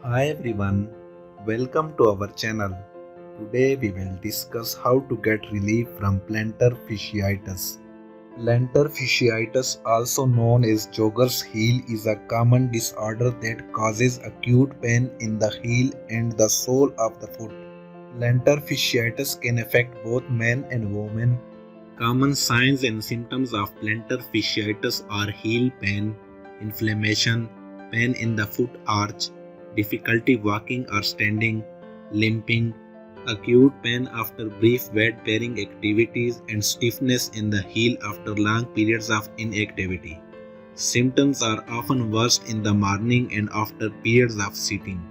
Hi everyone, welcome to our channel. Today we will discuss how to get relief from plantar fasciitis. Plantar fasciitis, also known as jogger's heel, is a common disorder that causes acute pain in the heel and the sole of the foot. Plantar fasciitis can affect both men and women. Common signs and symptoms of plantar fasciitis are heel pain, inflammation, pain in the foot arch, difficulty walking or standing, limping, acute pain after brief weight-bearing activities, and stiffness in the heel after long periods of inactivity. Symptoms are often worst in the morning and after periods of sitting.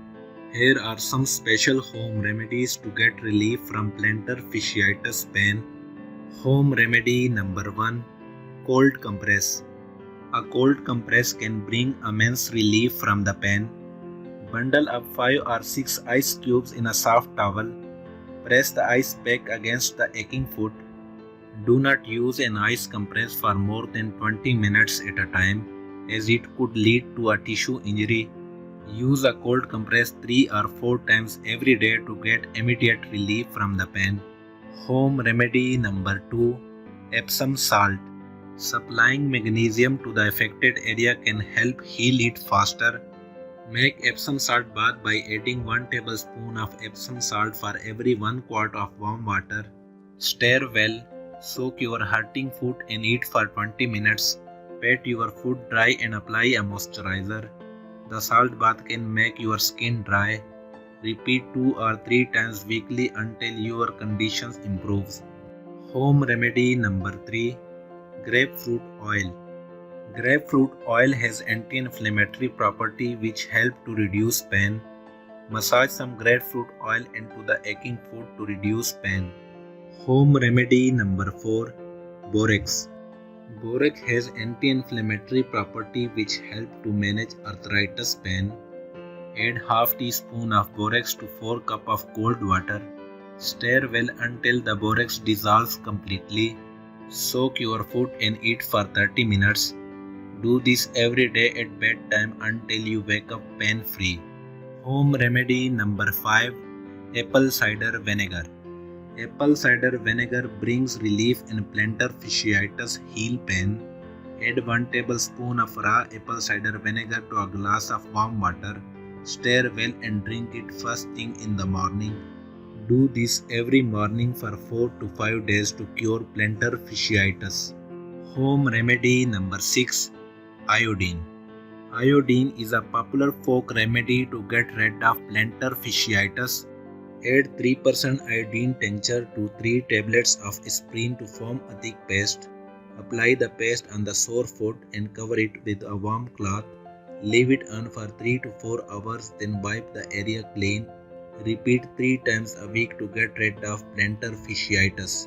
Here are some special home remedies to get relief from plantar fasciitis pain. Home remedy number 1, cold compress. A cold compress can bring immense relief from the pain. Bundle up 5 or 6 ice cubes in a soft towel. Press the ice pack against the aching foot. Do not use an ice compress for more than 20 minutes at a time, as it could lead to a tissue injury. Use a cold compress 3 or 4 times every day to get immediate relief from the pain. Home remedy number 2, Epsom salt. Supplying magnesium to the affected area can help heal it faster. Make Epsom salt bath by adding 1 tablespoon of Epsom salt for every 1 quart of warm water. Stir well, soak your hurting foot in it for 20 minutes. Pat your foot dry and apply a moisturizer. The salt bath can make your skin dry. Repeat 2 or 3 times weekly until your condition improves. Home remedy number 3, grapefruit oil. Grapefruit oil has anti-inflammatory property which help to reduce pain. Massage some grapefruit oil into the aching foot to reduce pain. Home remedy number 4, borax. Borax has anti-inflammatory property which help to manage arthritis pain. Add half teaspoon of borax to 4 cup of cold water. Stir well until the borax dissolves completely. Soak your foot in it for 30 minutes. Do this every day at bedtime until you wake up pain-free. Home remedy number 5, apple cider vinegar. Apple cider vinegar brings relief in plantar fasciitis heel pain. Add 1 tablespoon of raw apple cider vinegar to a glass of warm water. Stir well and drink it first thing in the morning. Do this every morning for 4 to 5 days to cure plantar fasciitis. Home remedy number 6, iodine. Iodine is a popular folk remedy to get rid of plantar fasciitis. Add 3% iodine tincture to 3 tablets of aspirin to form a thick paste. Apply the paste on the sore foot and cover it with a warm cloth. Leave it on for 3 to 4 hours, then wipe the area clean. Repeat 3 times a week to get rid of plantar fasciitis.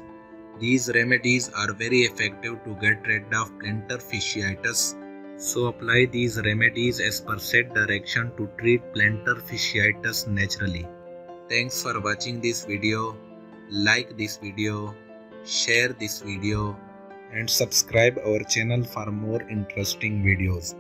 These remedies are very effective to get rid of plantar fasciitis. So apply these remedies as per set direction to treat plantar fasciitis naturally. Thanks for watching this video. Like this video, share this video, and subscribe our channel for more interesting videos.